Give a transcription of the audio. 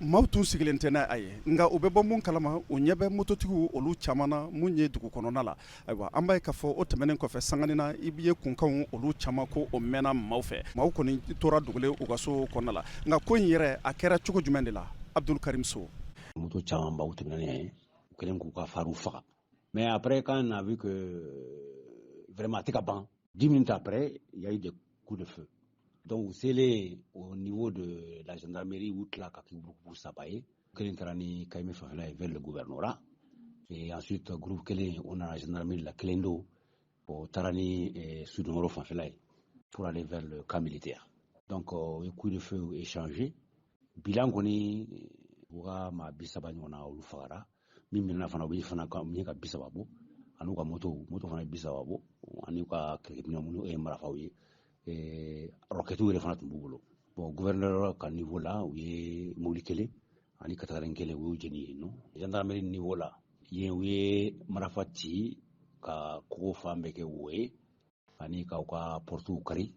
maaw tun sigilen tɛ n'a a ye nka u bɛ bɔ mun kalama u ɲɛ bɛ mototigiw olu caman na mun ye dugu kɔnɔna la ayiwa an b'a ye k'a fɔ o tɛmɛnen kɔfɛ sanganin na i ye kunkanw olu caman ko o mɛnna maaw fɛ maaw kɔni tora dogolen u ka so kɔnɔna la nka ko in yɛrɛ a kɛra cogo jumɛn de la Abdul Karim So. Moto caman baw tɛmɛnen u kɛlen k'u ka fariw faga mais après quand on a vu que vraiment a tɛ ka ban 10 minutes après il y a eu des coups de feu. Donc c'est au niveau de la gendarmerie où tila ka groupe saba ye kelen taara ni Kayime fanfɛla ye vers le gouvernorat et ensuite groupe kelen o nana gendarmerie la kelen do o taara ni sudɔnyɔrɔ fanfɛla ye pour aller vers le camp militaire. Donc o ye coup de feu échangé bilan kɔni u ka maa 30 ɲɔgɔn na olu fagara min minɛna fana u bɛ fana ka min ka 30 bɔ an'u ka moto fana ye 30 bɔ an'u ka kɛlɛkɛminɛw minnu ye marifaw ye roquettes yɛrɛ fana tun b'u bolo. Bon gouverneur ka niveau la u ye mobili kelen ani katagaren kelen u y'u jeni yen nɔ gendarmerie niveau la yen u ye marifa ci ka kogo fan bɛɛ kɛ wo ye ani k'u ka portes kari